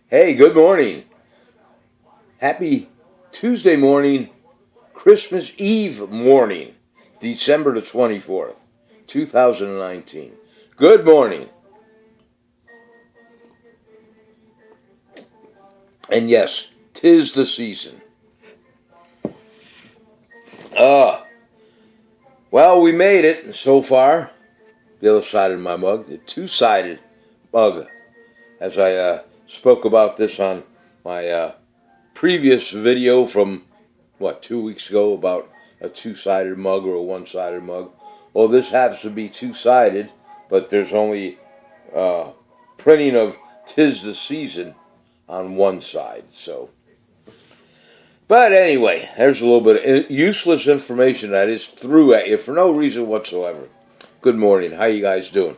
Hey, good morning. Happy Tuesday morning, Christmas Eve morning, December the 24th, 2019. Good morning. And yes, 'tis the season. Uh, well, we made it so far. The other side of my mug, the two-sided mug, as I spoke about this on my previous video from, 2 weeks ago about a two-sided mug or a one-sided mug. Well, this happens to be two-sided, but there's only uh, printing of "'Tis the Season" on one side. But anyway, there's a little bit of useless information that is threw at you for no reason whatsoever. Good morning. How you guys doing?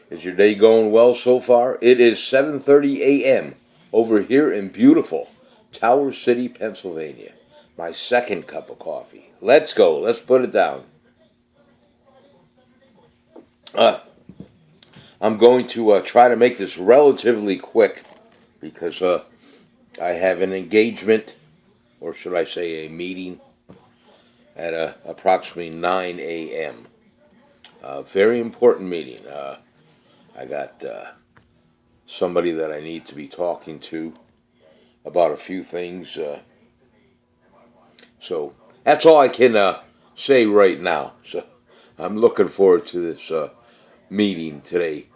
Is your day going well so far? It is 7:30 a.m. over here in beautiful Tower City, Pennsylvania. My second cup of coffee. Let's go. Let's put it down. Uh, I'm going to try to make this relatively quick because I have an engagement, or should I say a meeting, at approximately 9 a.m. Very important meeting. I got somebody that I need to be talking to about a few things. So that's all I can say right now. So I'm looking forward to this meeting today.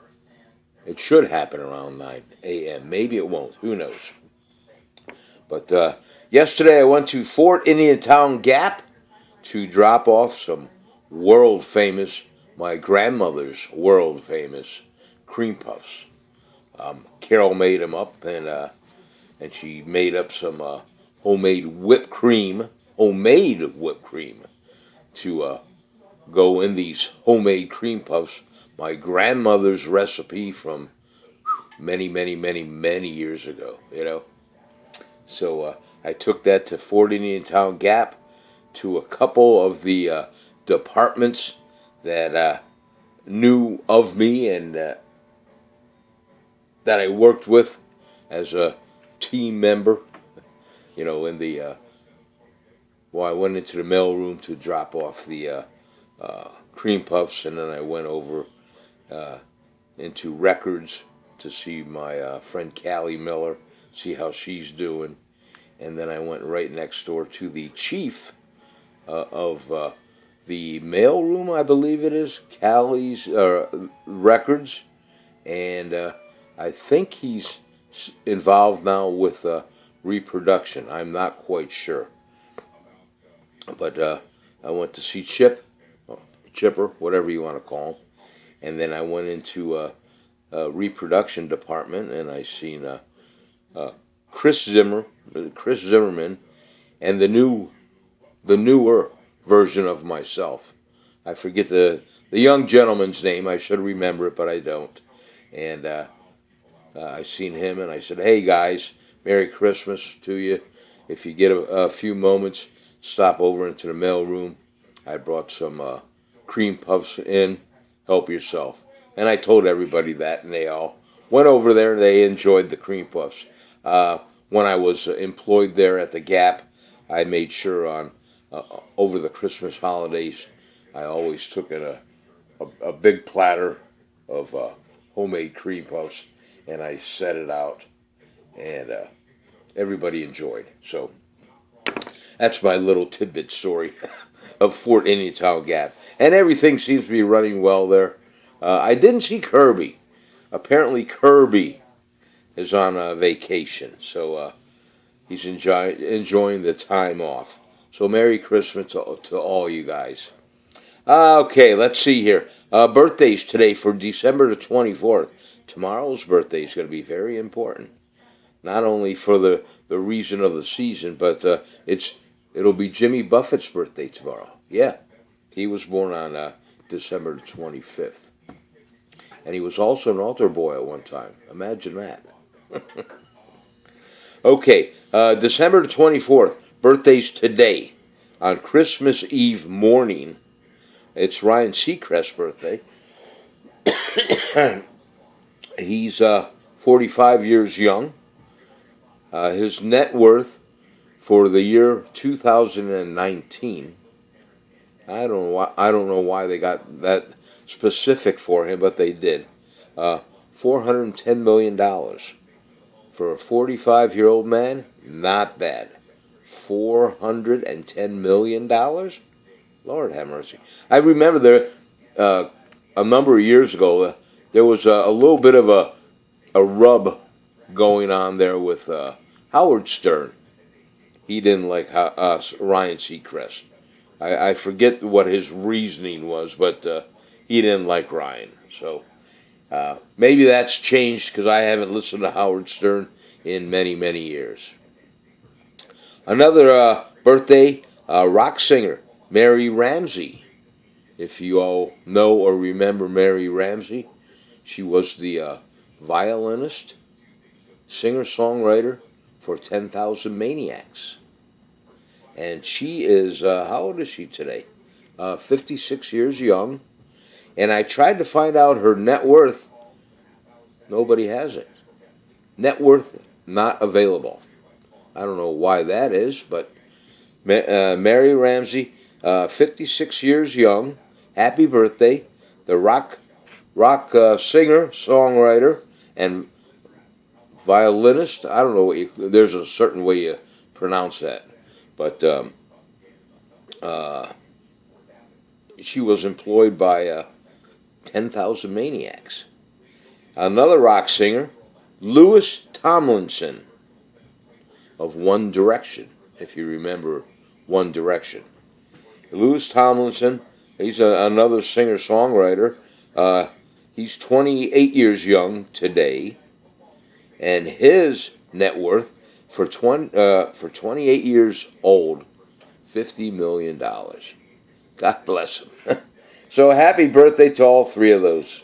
It should happen around 9 a.m. Maybe it won't. Who knows? But yesterday I went to Fort Indiantown Gap to drop off some world famous, my grandmother's world famous cream puffs. Carol made them up, and she made up some homemade whipped cream to go in these homemade cream puffs. My grandmother's recipe from many, many, many, many years ago. So I took that to Fort Indiantown Gap to a couple of the departments that knew of me and that I worked with as a team member. In the I went into the mailroom to drop off the cream puffs, and then I went over into records to see my friend Callie Miller, see how she's doing, and then I went right next door to the chief of the mailroom, I believe it is, Callie's records, and I think he's involved now with reproduction. I'm not quite sure. But I went to see Chipper, whatever you want to call him. And then I went into a reproduction department, and I seen Chris Zimmerman, and the newer version of myself. I forget the young gentleman's name. I should remember it, but I don't. And I seen him, and I said, "Hey guys, Merry Christmas to you. If you get a few moments, stop over into the mailroom. I brought some cream puffs in. Help yourself." And I told everybody that, and they all went over there, and they enjoyed the cream puffs. When I was employed there at the Gap, I made sure on over the Christmas holidays, I always took in a big platter of homemade cream puffs, and I set it out, and everybody enjoyed. So that's my little tidbit story of Fort Indiantown Gap. And everything seems to be running well there. I didn't see Kirby. Apparently Kirby is on a vacation, so he's enjoying the time off. So Merry Christmas to all you guys. Okay, let's see here. Birthdays today for December the 24th. Tomorrow's birthday is going to be very important. Not only for the reason of the season, but it'll be Jimmy Buffett's birthday tomorrow. Yeah, he was born on December the 25th. And he was also an altar boy at one time. Imagine that. Okay, December the 24th. Birthdays today. On Christmas Eve morning, it's Ryan Seacrest's birthday. He's 45 years young. His net worth for the year 2019. I don't know why they got that specific for him, but they did. $410 million for a 45-year-old man. Not bad. $410 million. Lord have mercy. I remember there a number of years ago there was a little bit of a rub going on there with Howard Stern. He didn't like Ryan Seacrest. I forget what his reasoning was, but he didn't like Ryan. So maybe that's changed because I haven't listened to Howard Stern in many, many years. Another birthday, rock singer, Mary Ramsey. If you all know or remember Mary Ramsey, she was the violinist, singer-songwriter for 10,000 Maniacs. And she is, how old is she today? 56 years young. And I tried to find out her net worth. Nobody has it. Net worth not available. I don't know why that is, but Mary Ramsey, 56 years young. Happy birthday. The rock singer, songwriter, and violinist. I don't know there's a certain way you pronounce that. But she was employed by 10,000 Maniacs. Another rock singer, Louis Tomlinson of One Direction, if you remember One Direction. Louis Tomlinson, he's another singer-songwriter. He's 28 years young today, and his net worth for 28 years old, $50 million. God bless him. So happy birthday to all three of those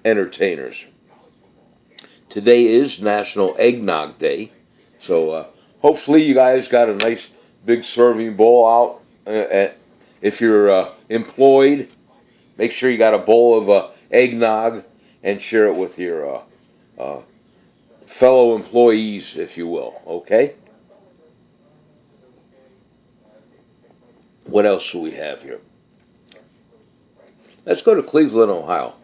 entertainers. Today is National Eggnog Day, so hopefully you guys got a nice big serving bowl out. If you're employed, make sure you got a bowl of eggnog and share it with your fellow employees, if you will, okay? What else do we have here? Let's go to Cleveland, Ohio.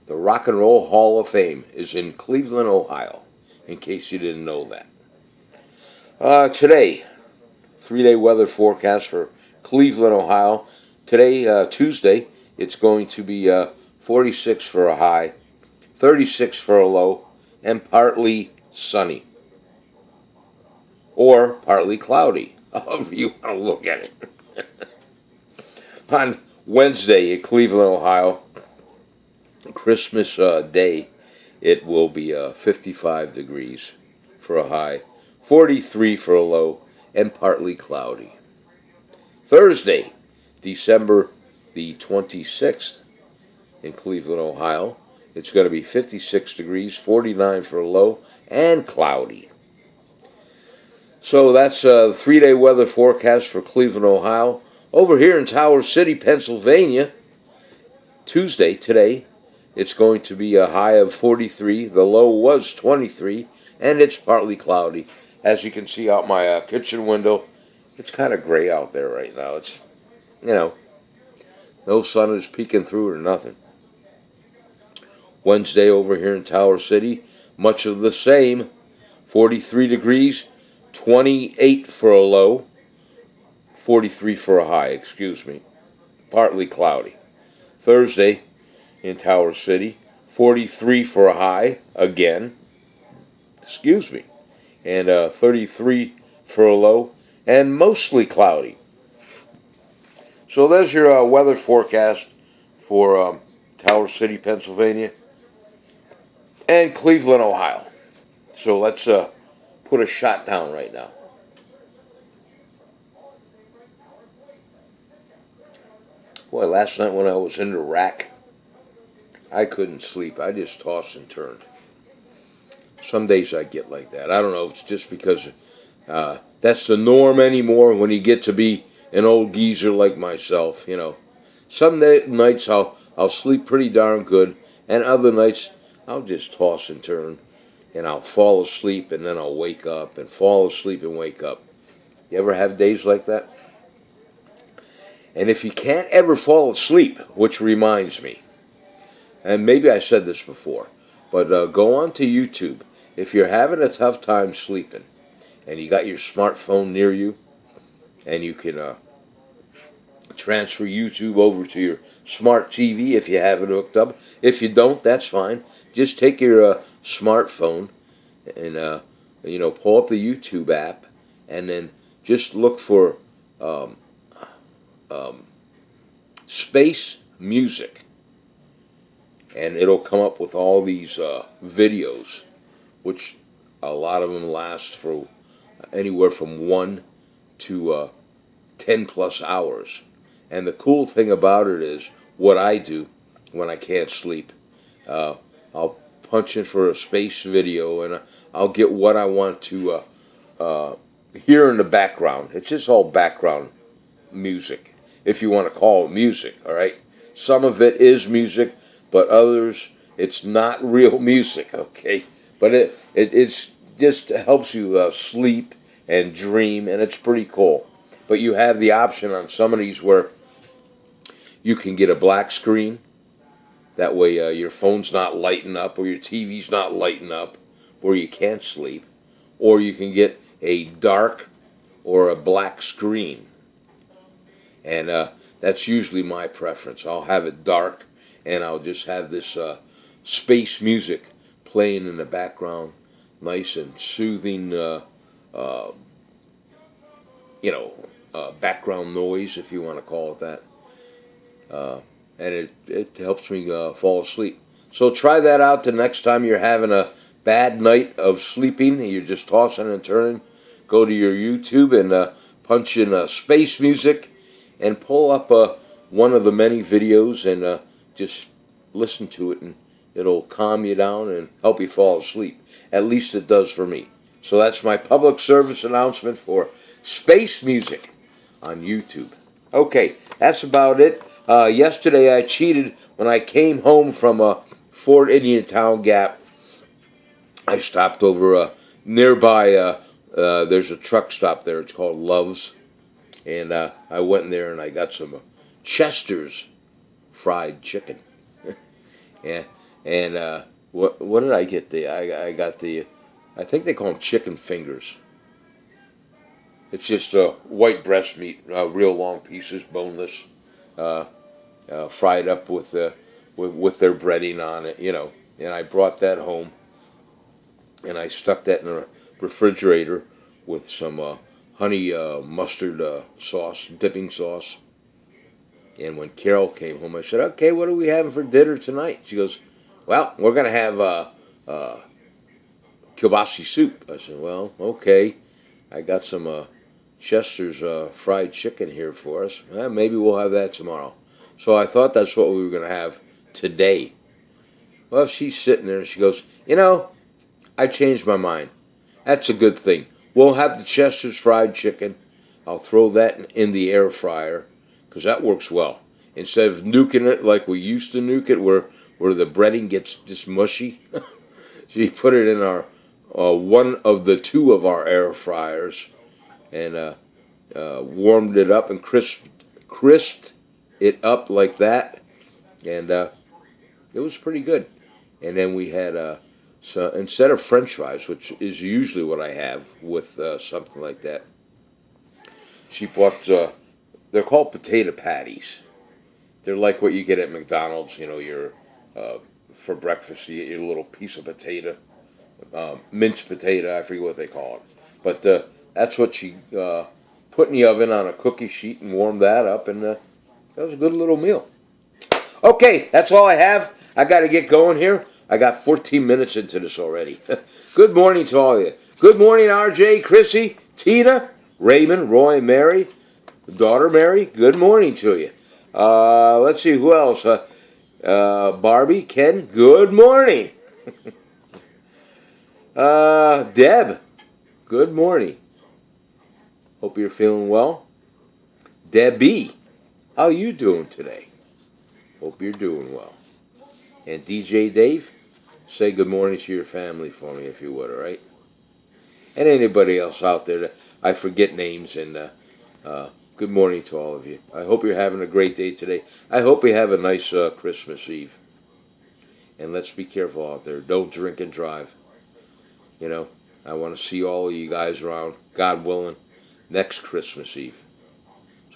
The Rock and Roll Hall of Fame is in Cleveland, Ohio, in case you didn't know that. Today, 3-day weather forecast for Cleveland, Ohio. Today, Tuesday, it's going to be 46 for a high, 36 for a low, and partly sunny. Or partly cloudy, however you want to look at it. On Wednesday in Cleveland, Ohio, Christmas Day, it will be 55 degrees for a high, 43 for a low, and partly cloudy. Thursday, December the 26th, in Cleveland, Ohio, it's going to be 56 degrees, 49 for a low, and cloudy. So that's a 3-day weather forecast for Cleveland, Ohio. Over here in Tower City, Pennsylvania, Tuesday, today, it's going to be a high of 43. The low was 23, and it's partly cloudy. As you can see out my kitchen window, it's kind of gray out there right now. It's, no sun is peeking through it or nothing. Wednesday over here in Tower City, much of the same. 43 degrees, 28 for a low, 43 for a high, partly cloudy. Thursday in Tower City, 43 for a high, again, and 33 for a low, and mostly cloudy. So there's your weather forecast for Tower City, Pennsylvania, and Cleveland, Ohio. So let's put a shot down right now. Boy, last night when I was in Iraq, I couldn't sleep. I just tossed and turned. Some days I get like that. I don't know if it's just because that's the norm anymore when you get to be an old geezer like myself, Some nights I'll sleep pretty darn good, and other nights I'll just toss and turn. and I'll fall asleep and then I'll wake up and fall asleep and wake up. You ever have days like that? And if you can't ever fall asleep, which reminds me, and maybe I said this before, but go on to YouTube. If you're having a tough time sleeping and you got your smartphone near you and you can transfer YouTube over to your smart TV if you have it hooked up. If you don't, that's fine. Just take your smartphone and pull up the YouTube app and then just look for space music, and it'll come up with all these videos, which a lot of them last for anywhere from 1 to 10 plus hours. And the cool thing about it is what I do when I can't sleep. I'll punch in for a space video and I'll get what I want to hear in the background. It's just all background music, if you want to call it music, all right? Some of it is music, but others, it's not real music, okay? But it's just helps you sleep and dream, and it's pretty cool. But you have the option on some of these where you can get a black screen. That way your phone's not lighting up or your TV's not lighting up where you can't sleep. Or you can get a dark or a black screen. And that's usually my preference. I'll have it dark and I'll just have this space music playing in the background. Nice and soothing, background noise, if you want to call it that. And it helps me fall asleep. So try that out the next time you're having a bad night of sleeping and you're just tossing and turning. Go to your YouTube and punch in space music and pull up one of the many videos and just listen to it, and it'll calm you down and help you fall asleep. At least it does for me. So that's my public service announcement for space music on YouTube. Okay, that's about it. Yesterday I cheated when I came home from Fort Indiantown Gap. I stopped over nearby. There's a truck stop there. It's called Love's. And I went in there and I got some Chester's fried chicken. and what did I get? I got the, I think they call them chicken fingers. It's just white breast meat, real long pieces, boneless, fried up with their breading on it, And I brought that home, and I stuck that in the refrigerator with some honey mustard sauce, dipping sauce. And when Carol came home, I said, "Okay, what are we having for dinner tonight?" She goes, "Well, we're going to have kielbasa soup." I said, "Well, okay. I got some Chester's fried chicken here for us. Maybe we'll have that tomorrow." So I thought that's what we were going to have today. Well, she's sitting there and she goes, "I changed my mind. That's a good thing. We'll have the Chester's fried chicken. I'll throw that in the air fryer because that works well. Instead of nuking it like we used to nuke it where the breading gets just mushy." She put it in our one of the two of our air fryers and warmed it up and crisped it up like that, and it was pretty good. And then we had so instead of French fries, which is usually what I have with something like that, she bought they're called potato patties. They're like what you get at McDonald's. Your for breakfast you get your little piece of potato, minced potato. I forget what they call it, but that's what she put in the oven on a cookie sheet and warmed that up, and that was a good little meal. Okay, that's all I have. I got to get going here. I got 14 minutes into this already. Good morning to all of you. Good morning, RJ, Chrissy, Tina, Raymond, Roy, Mary, daughter Mary. Good morning to you. Let's see, who else? Barbie, Ken, good morning. Deb, good morning. Hope you're feeling well. Debbie, how you doing today? Hope you're doing well. And DJ Dave, say good morning to your family for me if you would, all right? And anybody else out there that I forget names, and good morning to all of you. I hope you're having a great day today. I hope you have a nice Christmas Eve. And let's be careful out there. Don't drink and drive. You know, I want to see all of you guys around, God willing, next Christmas Eve.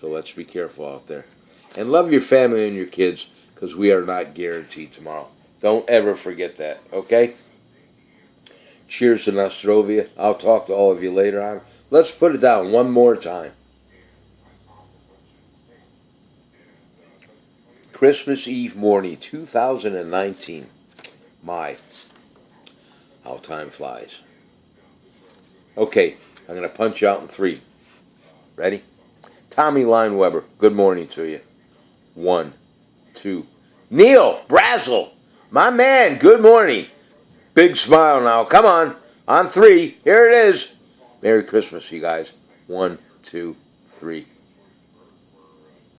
So let's be careful out there. And love your family and your kids, because we are not guaranteed tomorrow. Don't ever forget that, okay? Cheers to Nostrovia. I'll talk to all of you later on. Let's put it down one more time. Christmas Eve morning, 2019. My, how time flies. Okay, I'm going to punch out in 3. Ready? Tommy Lineweber, good morning to you. 1, 2. Neil Brazel, my man, good morning. Big smile now. Come on 3. Here it is. Merry Christmas, you guys. 1, 2, 3.